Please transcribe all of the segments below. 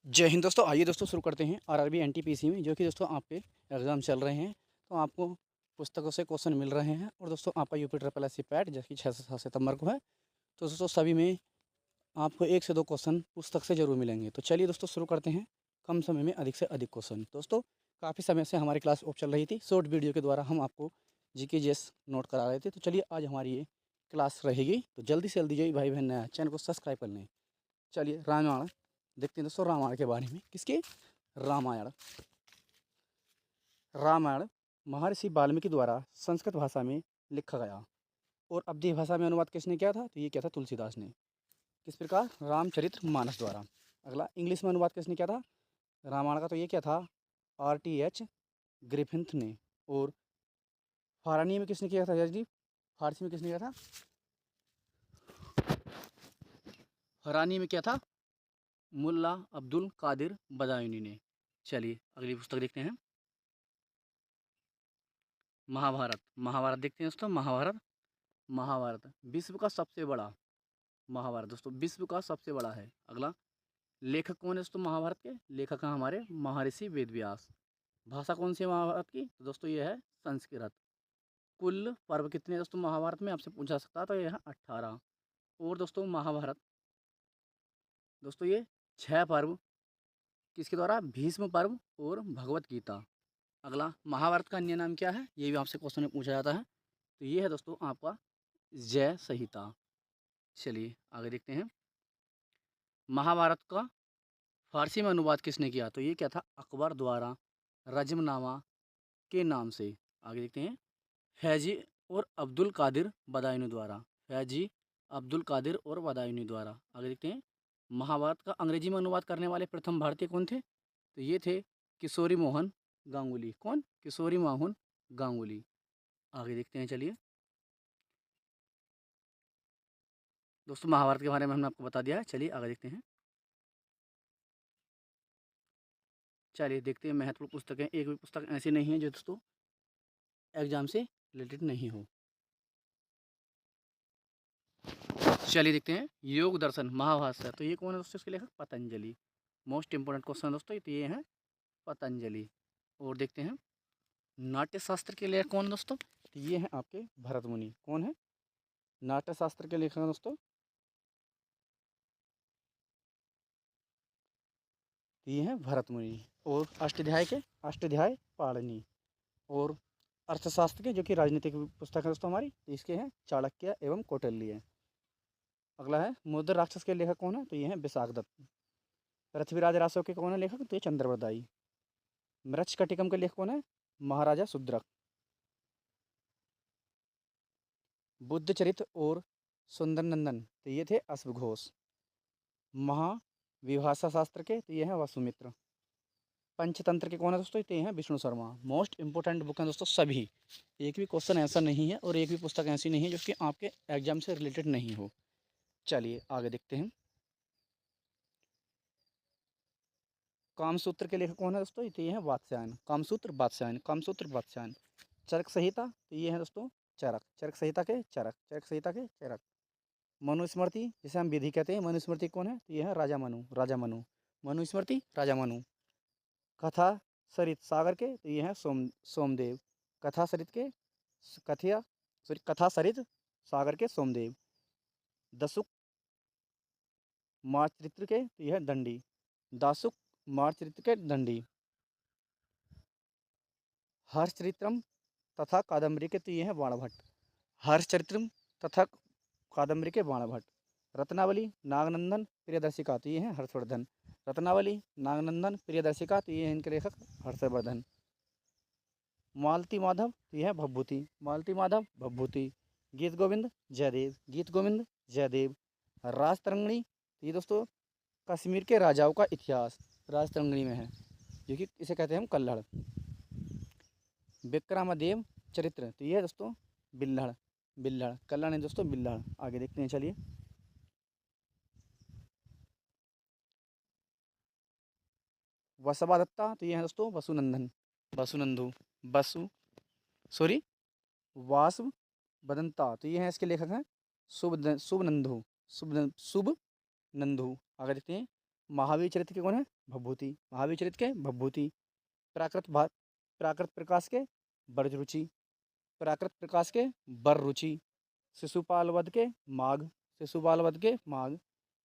जय हिंद दोस्तों। आइए दोस्तों शुरू करते हैं आरआरबी एनटीपीसी में, जो कि दोस्तों आपके एग्ज़ाम चल रहे हैं। तो आपको पुस्तकों से क्वेश्चन मिल रहे हैं और दोस्तों आपका UP triple S C PET जो कि 6 से 7 सितंबर को है। तो दोस्तों सभी में आपको 1 से 2 क्वेश्चन पुस्तक से ज़रूर मिलेंगे। तो चलिए दोस्तों शुरू करते हैं कम समय में अधिक से अधिक क्वेश्चन। दोस्तों काफ़ी समय से हमारी क्लास ऑफ चल रही थी, शॉर्ट वीडियो के द्वारा हम आपको जीके जीएस नोट करा रहे थे। तो चलिए आज हमारी ये क्लास रहेगी, तो जल्दी से जल्दी जो भाई बहन नया चैनल को सब्सक्राइब कर लें। चलिए रामायण देखते हैं दोस्तों, रामायण के बारे में। किसके? रामायण। रामायण महर्षि वाल्मीकि द्वारा संस्कृत भाषा में लिखा गया और अवधी भाषा में अनुवाद किसने किया था? तो ये किया था तुलसीदास ने। किस प्रकार? रामचरित मानस द्वारा। अगला, इंग्लिश में अनुवाद किसने किया था रामायण का? तो ये क्या था? RTH ग्रिफिथ ने। और फारनी में किसने किया था जी? फारसी में किसने किया था? फरानी में क्या था? मुल्ला अब्दुल कादिर बदायूनी ने। चलिए अगली पुस्तक देखते हैं, महाभारत। महाभारत देखते हैं दोस्तों, महाभारत। महाभारत विश्व का सबसे बड़ा, महाभारत दोस्तों विश्व का सबसे बड़ा है। अगला, लेखक कौन है दोस्तों महाभारत के? लेखक हैं हमारे महर्षि वेदव्यास। भाषा कौन सी है महाभारत की? तो दोस्तों ये है संस्कृत। कुल पर्व कितने दोस्तों महाभारत में? आपसे पूछा सकता है, तो ये है 18। और दोस्तों महाभारत दोस्तों ये 6 पर्व किसके द्वारा? भीष्म पर्व और भगवत गीता। अगला, महाभारत का अन्य नाम क्या है? ये भी आपसे क्वेश्चन में पूछा जाता है। तो ये है दोस्तों आपका जय संहिता। चलिए आगे देखते हैं, महाभारत का फारसी में अनुवाद किसने किया? तो ये क्या था? अकबर द्वारा रजमनामा के नाम से। आगे देखते हैं, फैजी और अब्दुल कादिर बदायूनी द्वारा। फैजी, अब्दुल कादिर और बदायूनी द्वारा। आगे देखते हैं, महाभारत का अंग्रेजी में अनुवाद करने वाले प्रथम भारतीय कौन थे? तो ये थे किशोरी मोहन गांगुली। कौन? किशोरी मोहन गांगुली। आगे देखते हैं, चलिए दोस्तों महाभारत के बारे में हमने आपको बता दिया है। चलिए आगे देखते हैं, चलिए देखते हैं महत्वपूर्ण पुस्तकें। एक भी पुस्तक ऐसी नहीं है जो दोस्तों एग्जाम से रिलेटेड नहीं हो। चलिए देखते हैं, योग दर्शन महाभाष्य। तो ये कौन है दोस्तों? इसके लेखक पतंजलि। मोस्ट इंपोर्टेंट क्वेश्चन दोस्तों, तो ये हैं पतंजलि। और देखते हैं, नाट्य शास्त्र के लेखक कौन है दोस्तों? तो ये हैं आपके भरत मुनि। कौन है नाट्य शास्त्र के लेखक दोस्तों? तो ये हैं भरत मुनि। और अष्टाध्याय के? अष्टाध्याय पाणिनि। और अर्थशास्त्र के, जो कि राजनीतिक पुस्तक है दोस्तों हमारी, तो इसके हैं चाणक्य एवं कौटिल्य। अगला है, मुद्र राक्षस के लेखक कौन है? तो ये हैं विशाखदत्त। पृथ्वीराज रासव के कौन है लेखक? तो ये चंद्रवरदाई। मृच्छकटिकम के लेखक कौन है? महाराजा सुद्रक। बुद्धचरित और सुंदर नंदन, तो ये थे अश्वघोष। महाविभाषा शास्त्र के, तो ये हैं वसुमित्र। पंचतंत्र के कौन है दोस्तों? तो ये हैं Vishnu Sharma. Most important book हैं दोस्तों सभी। एक भी क्वेश्चन ऐसा नहीं है और एक भी पुस्तक ऐसी नहीं है जो कि आपके एग्जाम से रिलेटेड नहीं हो। चलिए आगे देखते हैं, कामसूत्र के लेखक कौन है दोस्तों? तो ये हैं वात्स्यायन। कामसूत्र वात्स्यायन, कामसूत्र वात्स्यायन। चरक संहिता, तो ये है दोस्तों चरक। चरक संहिता के चरक, चरक संहिता के चरक। मनुस्मृति, जिसे हम विधि कहते हैं, मनुस्मृति कौन है? तो ये है राजा मनु। राजा मनु, मनुस्मृति राजा मनु। कथा सरित सागर के, तो ये हैं सोमदेव। कथा सरित के कथिया सॉरी कथा सरित सागर के सोमदेव। दसुक मारचरित्र के, तो यह है दंडी। दासुक मारचरित्र के दंडी। हर्षचरित्रम तथा कादम्बरी के, तो ये हैं बाणभट्ट। हर्षचरित्रम तथा कादम्बरी के बाणभट्ट। रत्नावली नागनंदन प्रियदर्शिका, तो ये हैं हर्षवर्धन। रत्नावली नागनंदन प्रियदर्शिका, तो ये हैं इनके लेखक हर्षवर्धन। मालती माधव, तो ये है भभूति। मालती माधव भभूति। गीत गोविंद जयदेव, गीत गोविंद जयदेव। राजतरंगिणी, तो ये दोस्तों कश्मीर के राजाओं का इतिहास राजतरंगिणी में है, जो कि इसे कहते हैं हम कल्हड़। विक्रमादेव चरित्र, तो ये है दोस्तों बिल्हड़। बिल्हड़ कल्हड़ नहीं दोस्तों, बिल्हड़। आगे देखते हैं, चलिए वसवादत्ता, तो ये है दोस्तों वसुनंदन। वसुनंदु वसु सॉरी वासव बदंता, तो ये हैं इसके लेखक हैं शुभ शुभ नंदु। शुभ शुभ नंदु। आगे देखते हैं, महावीर चरित्र के कौन है? भभूति। महावीर चरित्र के भभूति। प्राकृत प्रकाश के बररुचि। प्राकृत प्रकाश के बररुचि। शिशुपाल वध के माघ। शिशुपाल वध के माघ।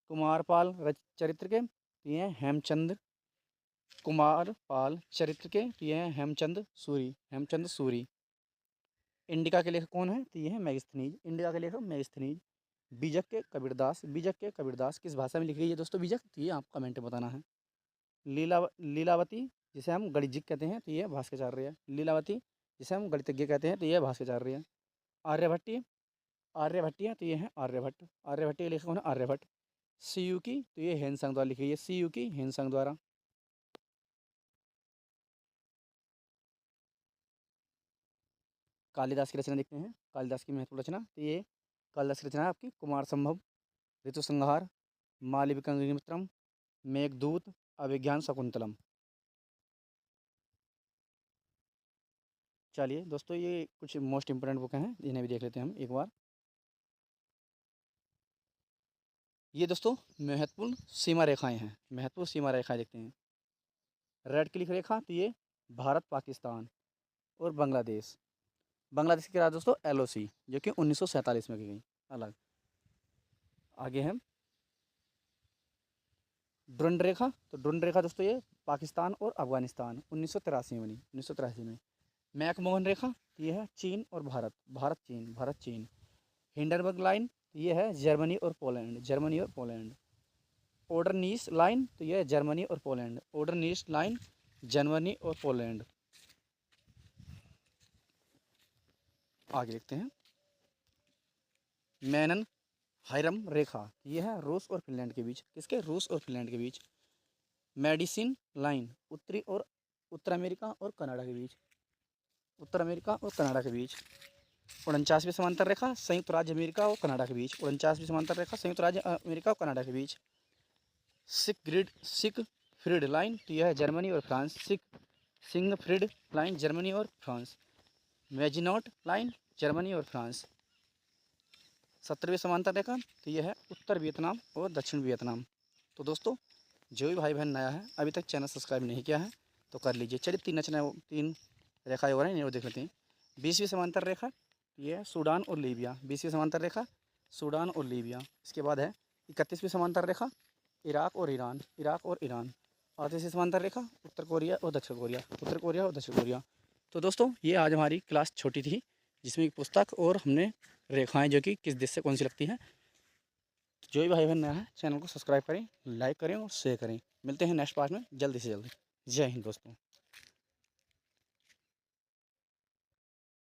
कुमारपाल चरित्र के ये हैं हेमचंद। कुमारपाल चरित्र के ये हैं हेमचंद सूरी। हेमचंद सूरी। इंडिका के लेखक कौन है? तो ये है मेगास्थनीज। इंडिका के लेखक मेगास्थनीज। बीजक के कबीरदास। बीजक के कबीरदास किस भाषा में लिखी गई है दोस्तों बीजक? तो ये आपको कमेंट में बताना है। लीलावती जिसे हम गणितज्ञ कहते हैं तो ये भास्कराचार्य। लीलावती जिसे हम गणितज्ञ कहते हैं तो ये भास्कराचार्य। आर्यभट्ट। आर्यभट्टिया तो ये है आर्यभट्ट। आर्यभट्ट के लेखक कौन है? आर्यभट्ट। सीयू की तो ये हेनसंग द्वारा लिखी गई है। सीयू की हेनसंग द्वारा। कालिदास की रचना देखते हैं। कालिदास की महत्वपूर्ण रचना तो ये कालिदास की रचना है आपकी कुमार संभव, ऋतु संहार, मालविकाग्निमित्रम, मेघदूत, अभिज्ञान शकुंतलम। चलिए दोस्तों ये कुछ मोस्ट इंपोर्टेंट बुक हैं, इन्हें भी देख लेते हैं हम एक बार। ये दोस्तों महत्वपूर्ण सीमा रेखाएं हैं। महत्वपूर्ण सीमा रेखाएं देखते हैं। रेड क्लिक रेखा तो ये भारत पाकिस्तान और बांग्लादेश। बांग्लादेश की रहा दोस्तों LOC जो कि 1947 में की गई अलग। आगे है ड्रोन रेखा। तो ड्रोन रेखा दोस्तों ये पाकिस्तान और अफगानिस्तान 1983 में बनी। 1983 में। मैकमोहन रेखा तो ये है चीन और भारत। भारत चीन। भारत चीन। हिंडनबर्ग लाइन ये है जर्मनी और पोलैंड। जर्मनी और पोलैंड। ओडरनीस लाइन तो ये है जर्मनी और पोलैंड। ओडरनीस लाइन जर्मनी और पोलैंड। आगे देखते हैं मैनन हाइरम रेखा ये है रूस और फिनलैंड के बीच। किसके? रूस और फिनलैंड के बीच। मेडिसिन लाइन उत्तरी और उत्तर अमेरिका और कनाडा के बीच। उत्तर अमेरिका और कनाडा के बीच। 49वीं समांतर रेखा संयुक्त राज्य अमेरिका और कनाडा के बीच। 49वीं समांतर रेखा संयुक्त राज्य अमेरिका और कनाडा के बीच। सिक फ्रीड लाइन तो यह है जर्मनी और फ्रांस। सिंग फ्रीड लाइन जर्मनी और फ्रांस। मैजिनॉट लाइन जर्मनी और फ्रांस। 70वीं समांतर रेखा तो यह है उत्तर वियतनाम और दक्षिण वियतनाम। तो दोस्तों जो भी भाई बहन नया है अभी तक चैनल सब्सक्राइब नहीं किया है तो कर लीजिए। चलिए तीन रेखाएँ हो रही हैं, इन्हें देख लेते हैं। 20वीं समांतर रेखा ये है सूडान और लीबिया। 20वीं समांतर रेखा सूडान और लीबिया। इसके बाद है 31वीं समांतर रेखा इराक और ईरान। इराक और ईरान। 38वीं समांतर रेखा उत्तर कोरिया और दक्षिण कोरिया। उत्तर कोरिया और दक्षिण कोरिया। तो दोस्तों ये आज हमारी क्लास छोटी थी जिसमें एक पुस्तक और हमने रेखाएं जो कि किस देश से कौन सी लगती हैं। जो भी भाई बहन नया है चैनल को सब्सक्राइब करें, लाइक करें और शेयर करें। मिलते हैं नेक्स्ट पार्ट में जल्दी से जल्दी। जय हिंद दोस्तों।